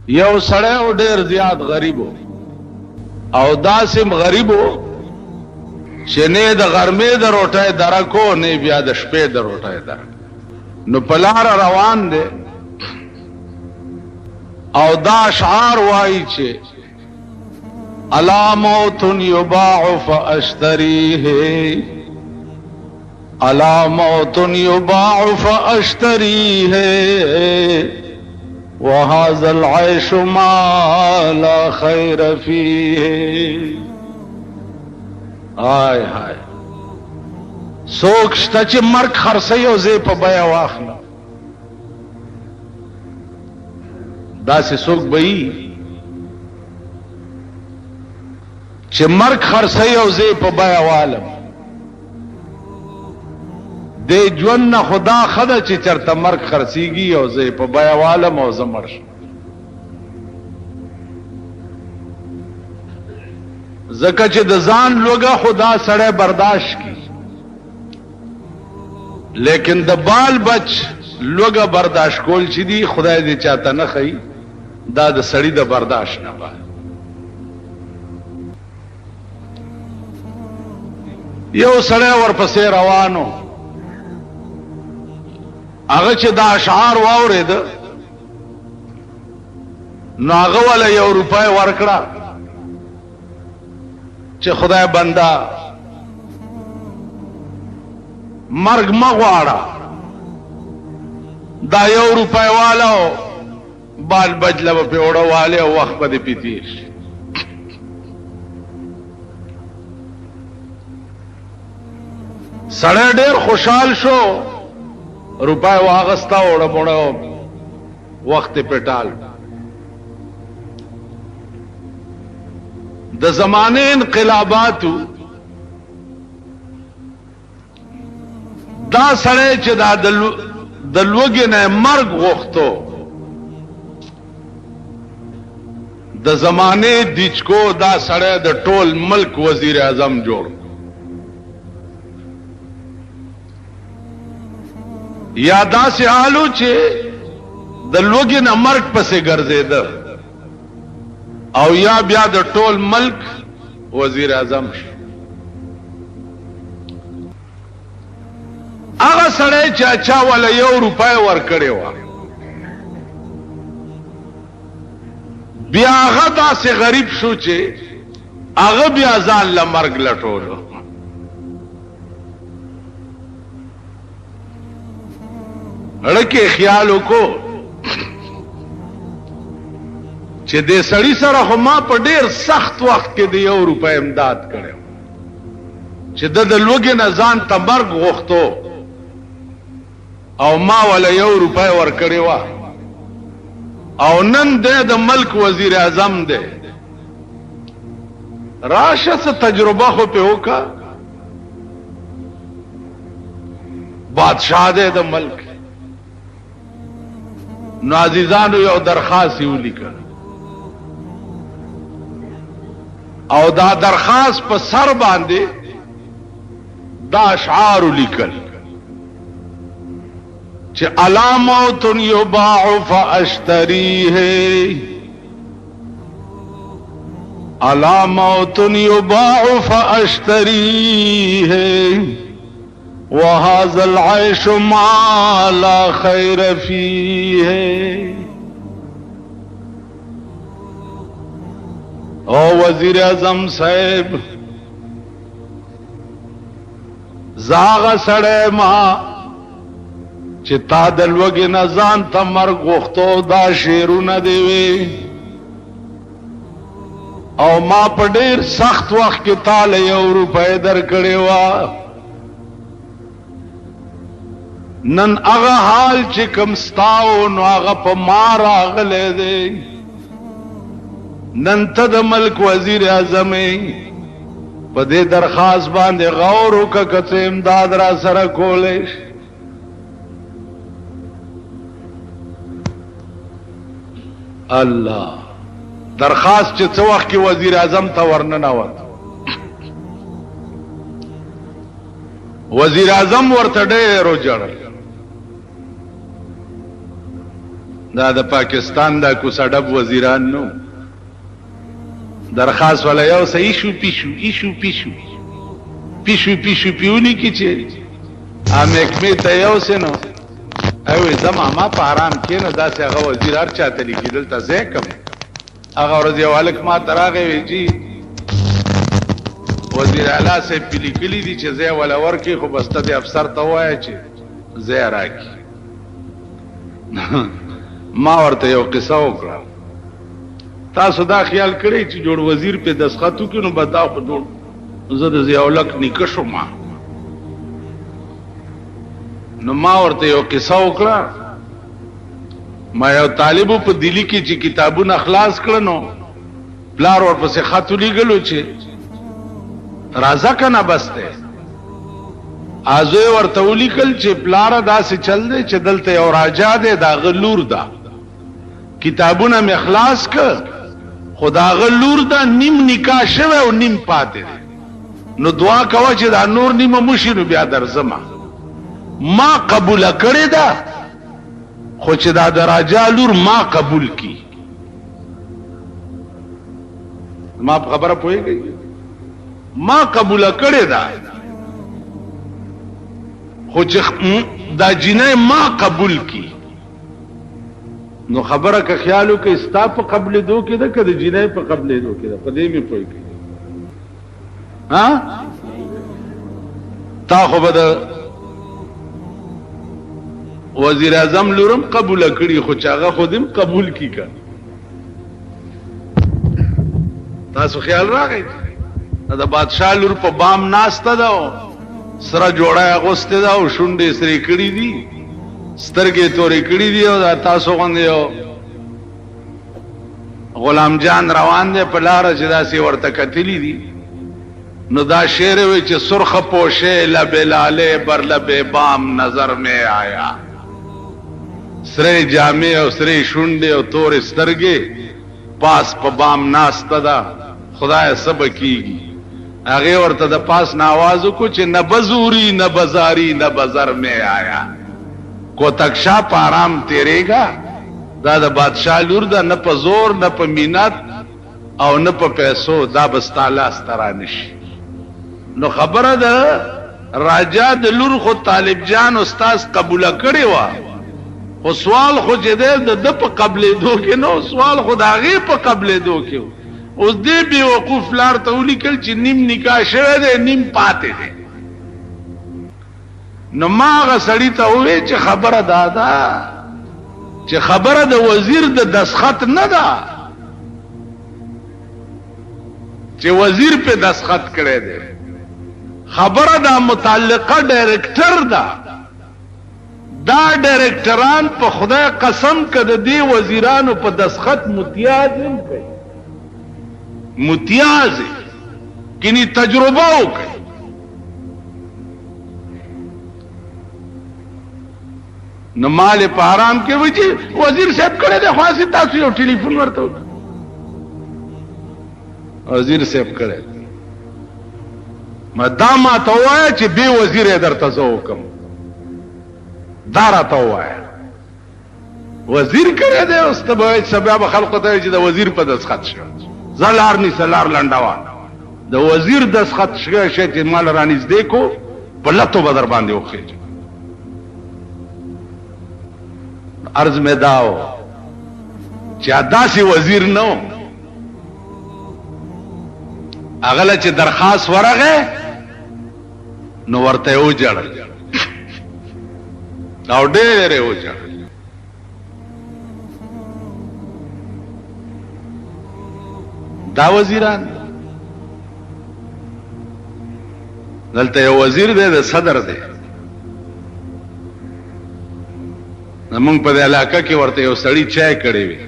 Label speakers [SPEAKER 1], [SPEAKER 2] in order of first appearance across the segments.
[SPEAKER 1] یو سړی او ډیر زیات غریبو او داسم غریبو چې نه د غرمې د روټۍ درکو نه بیا د شپې د روټۍ درک نو پلار روان دی او دا اشعار وایي چې الا موت یباع فاشتریه الا موت یباع فاشتریه وهذا العيش ما لا خير فيه آی هاي سوک شته چې مرګ خرڅي او زه په بیا واخله داسې سوک به چې مرګ خرڅي او زه په بیا والم د ژوند نه خدا خدا چې چرته مرګ خرڅيږي او زه په بیا والم او زمر زکه چې د ځان لوګه خدا سره برداشت کی لیکن د بال بچ لوګه برداشت کول چې دی خدای دې چاته نه خي دا د سړی د برداشت نه با یو سړی ورپسې روانو هغه چې دا اشعار واورید نو هغه ولا یو روپۍ ورکړه چې خدای بندا مرګ مغواړه دا یو روپۍ والو بال بجله په وړو والے او وخت په دې پیتیش سړی ډېر خوشحال شو روپای واغستا وړه مړه وخت پټال د زمانه انقلاباتو دا سړی چې دا د لوګي نه مرګ غوښتو د زمانه دیچکو دا سړی د ټول ملک وزیر اعظم جوړ یا داسې حالو چې د لوګي نه مرګ پسې ګرځیده او یا بیا د ټول ملک وزیر اعظم شو هغه سړی چې اچا ولا یو روپۍ ورکړې وه بیا هغه داسې غریب شو چې هغه بیا ځان له مرګ لټولو اړکه خیال وکړو چې دې سړی سره خو ما په ډیر سخت وخت کې د یو روپۍ امداد کړو چې د لوګي نه ځان ته مرګ غوښتو او ما ولا یو روپۍ ورکړې وه او نن د ملک وزیر اعظم دی راشه څه تجربه خو په وکړه بادشاہ دی د ملک نو عزیزانو یو درخواست یې ولیکل او دا درخواست په سر باندې دا اشعار ولیکل چې الا موت یباع فاشتریه الا موت یباع فاشتریه وهذا العيش ما لا خير فيه او وزیر اعظم صاحب زاغ سړی ما چې تا د لوګي نه ځان ته مرګ غوښتو دا شعرونه دی وی او ما په ډېر سخت وخت کې تاله یو روپۍ درکړې وه نن هغه حال چې کوم ستاو نو هغه په ما راغلی دی نن ته د ملک وزیر اعظم په دې درخواست باندې غور وکړه که څه امداد را سره کولی شي الله درخواست چې څه وخت کې وزیر اعظم ته ورننوت وزیر اعظم ورته ډېر وژړل دا د پاکستان دا کوسډب وزیران نو درخواست ولا یو سه ایشو پیشو پیونی کی چې امکمه ته یو سه نو او زما ما په حرام کې نه داسې هغه وزیر هر چاته لیکل ته زه کوم هغه ورځ یو الک ما تراغه وی جی وزیر اعلی سے لیکلی دي چې زه ولا ورکی خو بسته د افسر ته وای چې زه راکی ما ورته یو قصه وکړه تاسو دا خیال کړئ چې جوړ وزیر په دسخطو کې نو بداو په جوړ زه د زیاولک نکشو نو ما ورته یو قصه وکړه ما یو طالبو په دلی کې چې کتابونه خلاص کړنو پلار ورپسې خط لیکلو چې راځه کنه بسته ازوی ورته ولیکل چې پلار داسې چل دی چې دلته یو راجا دی دا غلور دا کتابونه مې خلاص کړ خدا غلور دا نیم نکاح شوه او نیم پاتې دی نو دعا کوه چې دا نور نیمه مشي نو بیا درځم ما قبول کړی دا خو چې دا راجا لور ما قبول کی ما خبره پوهیږي ما قبول کړی دا خو چې دا جنې ما قبول کی نو خبره که خیالو کې استا په قبل دو کې ده کده جنې په قبل دو کې ده په دې می پوهیږي ها تا خو به وزیر اعظم لورم قبول کړي خو چاغه خودم قبول کی کا تاسو خیال راغی دا بادشاہ لور په بام ناسته دا سره جوړه اغوسته دا او شونډې سری کړي دي سترګې تورې کړي دي او دا تاسو غوندې غلام جان روان دي په لار چې داسې ورته کتلی دي نو دا شعر وی چې سرخ پوشه لب لاله بر لب بام نظر میں آیا سره جامع او سره شونډې او تور سترګې پاس په بام ناسته دا خدای سب کیږي هغه ورته د پاس ناواز کو چې نه بزوری نه بازاری نه بازار میں آیا کو تکشا پارام تیرے گا دا د بادشاہ لور دا نه په زور نه په مینت او نه په پیسو دا بستاله سترانش نو خبره ده راجا د لور خو طالب جان استاد قبول کړي وا خو سوال خو چې د په قبل دو کې نو سوال خو دا غي په قبل دو کې اوس دې به وقوف لار ته ولیکل چې نیم نکاح شوه دی نیم پاتې دی نو ما هغه سړی ته وویل چې خبره دادا چې خبره د وزیر د دسخط نه ده چې وزیر په دسخط کړی دی خبره د متعلقه ډایرکټر ده دا ډایرکټران په خدای قسم کده دی وزیرانو په دسخط متیاز هم کوي متیاز کینی تجربه وکړي نو مال په حرام کې وځي وزیر صاحب کړه د خاصه تاسو یو ټلیفون ورته وزیر صاحب کړه مدامه ته وای چې به وزیر درته زو کوم دارا ته وای وزیر کړه د استبای سبب خلق ته چې د وزیر په دسخط شو زلار ني سلار لنډوا د وزیر دسخط شګه شي چې مال رانیز دی کو بلته بدر باندې وخی عرض میں داو چادا سی وزیر نو اغله چې درخواست ورغه نو ورته و جړل او ډېر و جړل دا وزیران دلته یو وزیر دی د صدر دی زمونږ په علاقه کې ورته یو سړی چای کړی وي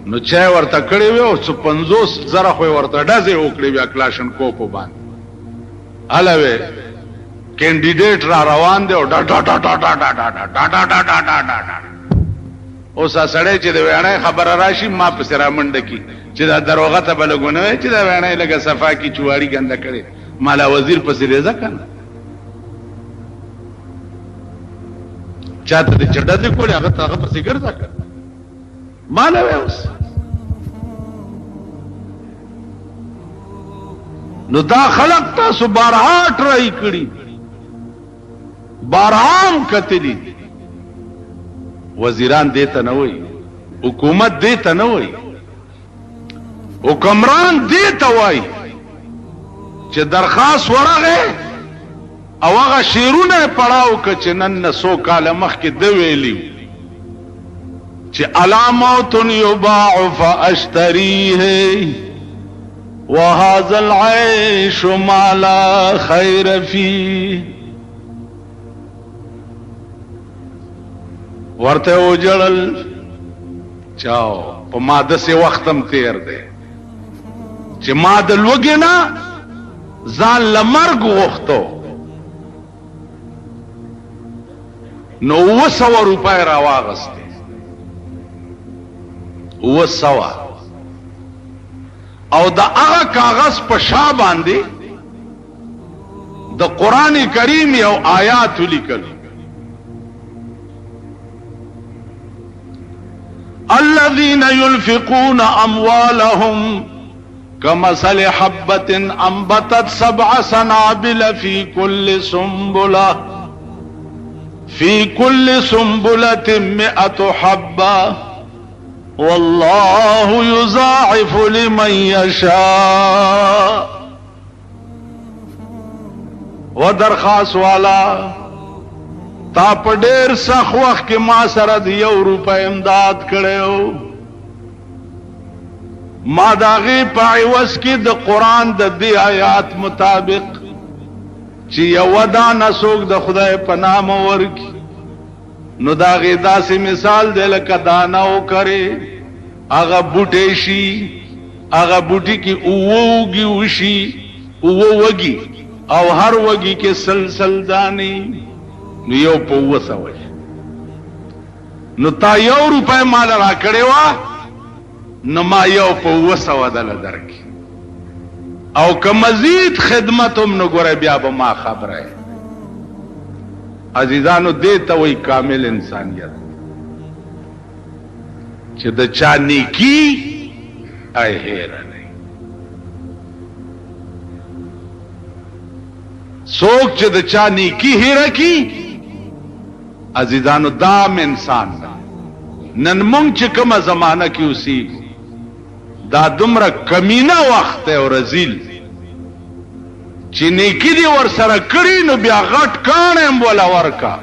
[SPEAKER 1] نو چای ورته کړی وي او 50 زره خو ورته ډزې وکړي وي کلاشن کوپ باندې علاوه کینډیډیټ را روان دی او ډا ډا ډا ډا ډا ډا ډا ډا ډا ډا ډا ډا اوس سړی چې د ویڼې خبره راشي ما په سره منډه کی چې دا دروغه ته بلګونه چې دا ویڼې لګه صفا کی چواړي ګنده کړي مالا وزیر په سریزه کنه چاته دې چډه دې کولې هغه ته هغه پسې ګرځا کړ ما نه وې اوس نو دا خلق تاسو بارها ټرای کړی بارام کتلی وزیران دیتا نه وای حکومت دیتا نه وای حکمران دیتا وای چې درخواست ورغه او هغه شیرونه پړاو ک چې نن 100 کال مخکې د ویلی چې علامات یباع فاشتریه وهذا العيش ما لا خير فيه ورته وجړل چاو په ماده سي وختم تیر دی چې ماده لوګینا ځان لمرګ وختو نو 200 روپۍ راواغسته 200 او دا هغه کاغذ په شا باندې د قران کریم یو آیات لیکل الذين ينفقون اموالهم كمثل حبة انبتت 7 سنابل في كل سنبلة 100 حبة والله يضاعف لمن يشاء ودرخواست والا تا په ډېر سخت وخت کې ما سره د 1 روپۍ امداد کړو ما داغه په عوض کې د قران د دې آیات مطابق چې یو دانه څوک د خدای په نام ورکی نو داغه داسې مثال دی لکه دانه وکړي هغه بوټي شي هغه بوټي کې اوږي وشي اوږي او هر وږي کې سلسل داني نو یو په 200 نو تا 1 روپۍ مال را کړې وا نو ما یو په 200 دل درک او که مزید خدمتم نو ګره بیا به ما خبره عزیزانو دیتا وی کامل انسانیت چې د چا نیکی ای هیر نه څوک چې د چا نیکی هیر کی عزیزانو دام انسان نن مونږ چې کومه زمانہ کې اوسې دا دومره کمینه وخت او رزیل چې نیکی دی ور سره کړی نو بیا غټ کانم ولا ورکا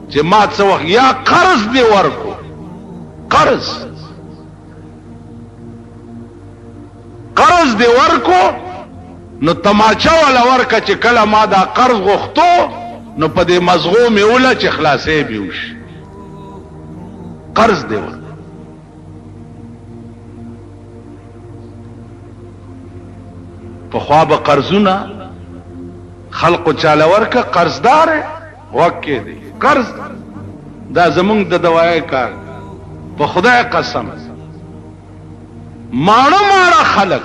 [SPEAKER 1] چې ما څه وخت یا قرض دی ورکو قرض دی ورکو نو تماچا ولا ورکا چې کله ما دا قرض غوښتو نو په دې مزغوم اوله چې خلاصې بیوش قرض دی ورکو په خوا به قرضونه خلق چاله ورکه قرضدار وکې دی قرض دا زمونږ د دوای کار په خدای قسم ماړه خلق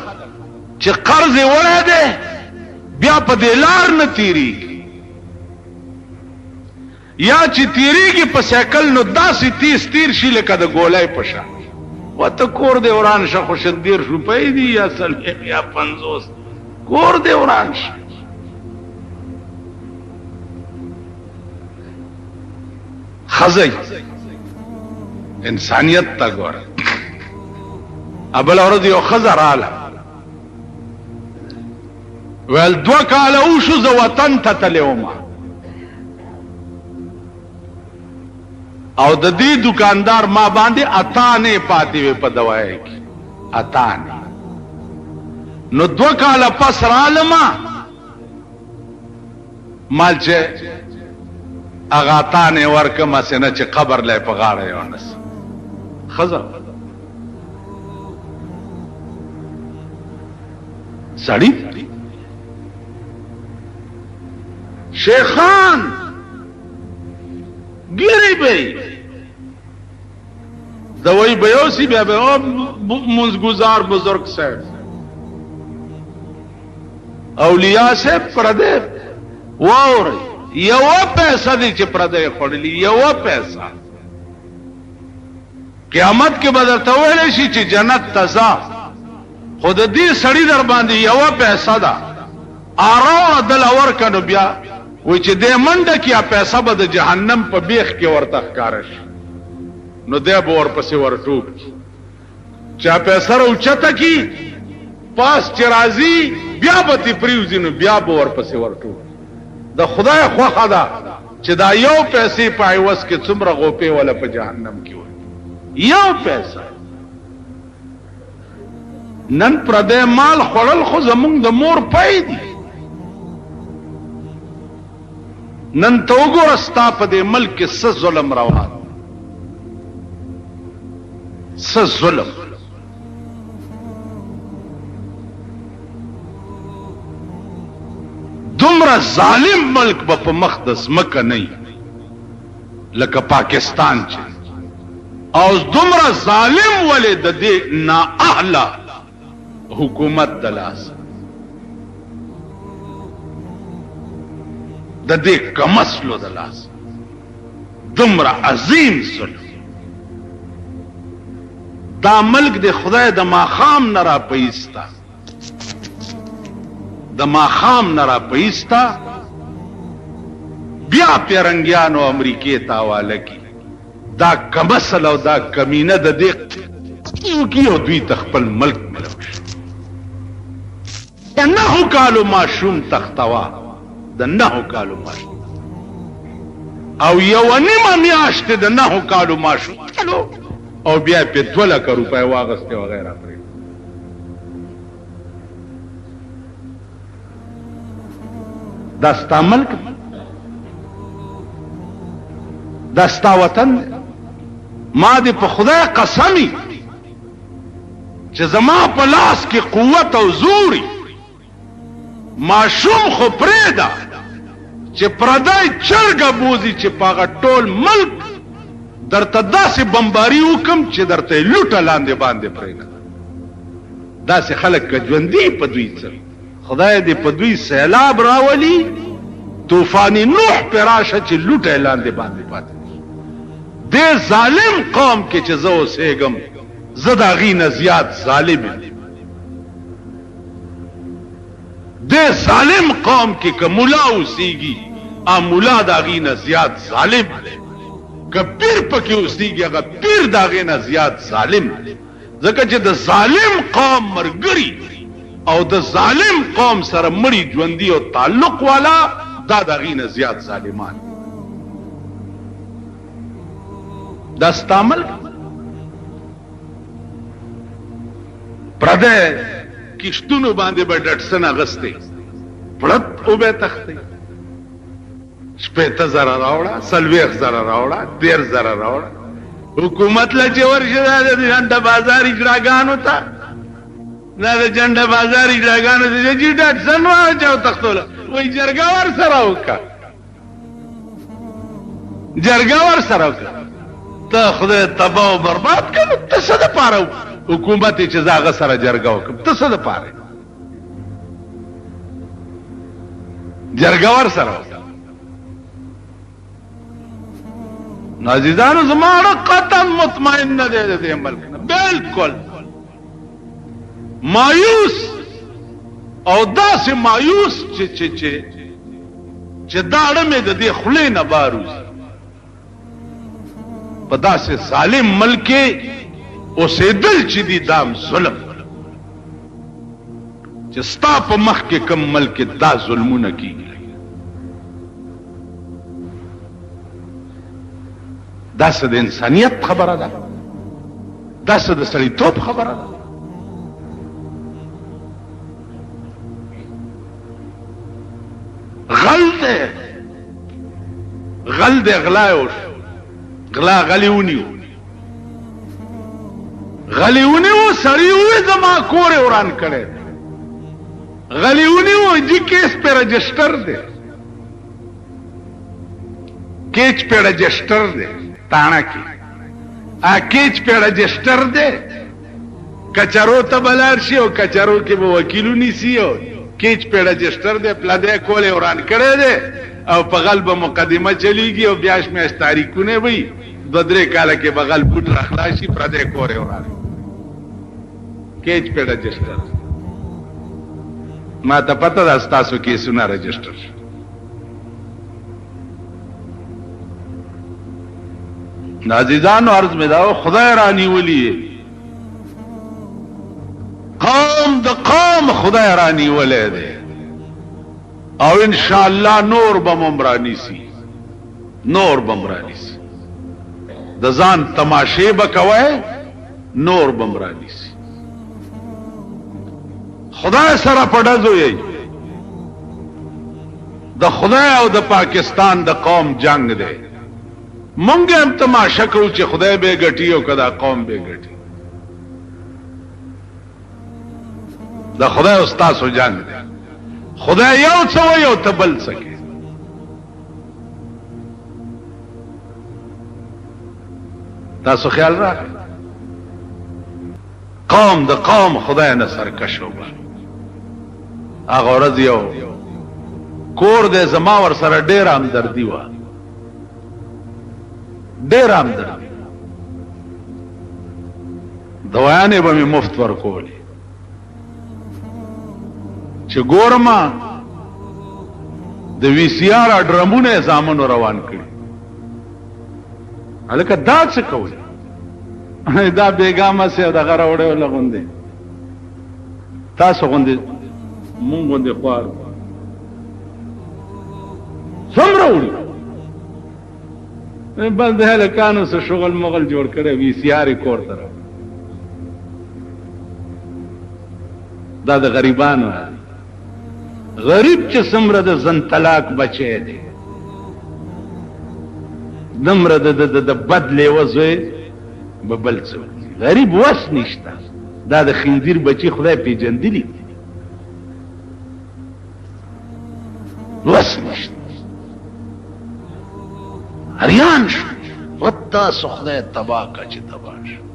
[SPEAKER 1] چې قرض وړه ده بیا په دې لار نه تیریږي یا چې تیریږي په سایکل نو داسې تیر شي لکه د ګولای په شان وته کور دی وران شخو 100 روپۍ دی یا 50 یا 50 کور دی وران شي خزی انسانیت تا ګور ابل اورد یو خزر اعلی ول 2 کاله وشو ز وطن ته تلوما او د دې دکاندار ما باندې اتانه پاتې په دوايي کې اتانه نو 2 کاله پس رالما مالچه اغا تانه ورکما سنه چې قبر لای په غاړه یونس خزر سړی شیخان ګری به دوی بیوسی بیا به منزگزار بزرگ صاحب اولیاء صاحب پردے واوری یو پیسه دی چې پردی خوړلی، یو پیسه. قیامت کې به درته ویلی شي چې جنت ته ځه، خو د دې سړي در باندې یو پیسه ده، راوړه دله ورکه. نو بیا وایي چې دې منډه کې پیسه به د جهنم په بیخ کې ورته ښکاره شي، نو دی به ورپسې ورټوپ کړي. چا پیسه راوچته کي، پاس چې راځي بیا به تې پرېوځي، نو بیا به ورپسې ورټوپ. د خدای خوښه ده چې دا یو پیسې په عوض کې څومره غوپې ولا په جهنم کې وي. یو پیسه. نن پردی مال خوړل خو زمونږ د مور پی دي. نن ته وګوره ستا په دې ملک کې څه ظلم روان، څه ظلم. دومره ظالم ملک به په مخ د ځمکه نه وي لکه پاکستان چې، او دومره ظالم ولې د دې نااهله حکومت د لاسه، د دې کمسلو د لاسه، دومره عظیم ظلم. دا ملک د خدای د ماښام نه را پیسته، د ماښام نه را پیسته، بیا پیرنګیانو امریکې ته حواله کی. دا کمسل او دا کمینه د دې کی او دوی ته خپل ملک ملک شو. د 9 کالو ماشوم تختوا، د 9 کالو ماشوم، او 1.5 میاشت د 9 کالو ماشوم او بیا په 2 لک روپۍ واغسته وغیرہ پرې. دا ستا ملک، دا ستا وطن. ما دې په خدای قسمی چې زما په لاس کې قوت او زوري، ماشوم خو پرېږده چې پردی چرګه بوزي چې په هغه ټول ملک درته داسې بمباري وکم چې درته یې لوټه لاندې باندې پرېږده. داسې خلک که ژوندي په دوی څه، خدای دې په دوی سیلاب راولي، طوفان نوح پې راشه چې لوټه یې لاندې باندې پاتې. دې ظالم قوم کې چې زه اوسېږم، زه د هغې نه زیات ظالم یم. دې ظالم قوم کې که ملا اوسېږي، ملا د هغې نه زیات ظالم دی. که پیر پکې اوسېږي، هغه پیر د هغې نه زیات ظالم دی. ځکه چې د ظالم قوم ملګري او د ظالم قوم سره مړي ژوندي او تعلق والا، دا د هغې نه زیات ظالمان. دا ستا ملک. پردی کشتونو باندې به ډټسن اغستی، پړت او به تختی، 50,000 راوړه، 40,000 راوړه، 13,000 راوړه. حکومت له چې ورشه د جنډه بازار اجراګانو ته، دا د جنډه بازار اجراګانو ته چې ډټسن واچو تختوله، وایي جرګه ور سره وکړه، جرګه ور سره وکړه. ته خدای تباه او برباد کړه، ته څه دپاره حکومت چې زه هغه سره جرګه وکړم، ته څه دپاره جرګه ور سره وکړه. نو عزیزانو زما اړه قطعا مطمئن نه دی د دې ملک نه، بلکل مایوس، او داسې مایوس چې دا اړه مې د دې خولې نه بار وځي. په داسې ظالم ملک کې اوسېدل چې دي، دام ظلم چې ستا په مخ کې کم ملک دا ظلمونه کېږي. دا څه د انسانیت خبره ده؟ دا څه د سړیتوب خبره ده؟ غل دی، غل دی، غلا یې وشو، غلا غلی ونیو، غلی ونیو، سړي وویل زما کور یې وران کړی دی. غلی ونیو، جی کیس پې رجسټر دی، کیچ پې رجسټر دی، تاڼه کې کیچ پې رجسټر دی. کچرو ته به لاړ شي او کچرو کې به وکیلو نیسي، او کیچ پې رجسټر دی، پلدی کول یې وران کړی دی، او په غلب مقدمه چلیږي او بیاش میاش تاریخونه وي 2-3 کاله کې بغل پټ راخلاشي پردې کورې وراره کېچ په رجسټر ما ته پته ده تاسو کې سونه رجسټر عزیزانو عرض می داو خدای رانی ولی قوم د قوم خدای رانی ولی ده او انشاءاللہ نور بمرانی سی نور بمرانی سی د ځان تماشې بکوي نور بمرانی سی خدای سره پډزو یې د خدای او د پاکستان د قوم جنگ ده مونږ هم تماشا کوو چې خدای به ګټي او کدا قوم به ګټي د خدای استاد سو جنگ ده خدای یو څو یو تبل سکے تاسو خیال راکړئ قوم د قوم خدای نه سرکش وبا هغه ورځ یو کور دې زما ور سره ډېر همدردي و ډېر همدردي دوايانې به مې مفت ورکولې چې ګورما د وی سی آر ډرمونه زامنو روان کړي الکه دا څه کوي دا بیګامه سه د غره وړه لغوندې تاسو غوندې مونږ غوندې خوار څومره وړي بس د هلکانو سره شغل مغل جوړ کړي وی سی آر کور طرف دا د غریبانو غریب چې سمره د زن طلاق بچی دی دمره د بدلې وځي ببل څه غریب وس نشته دا د خنزیر بچی خدای پیجندلی وس نشته هریان شو وتا خدای تباہ کا چې تباہ شو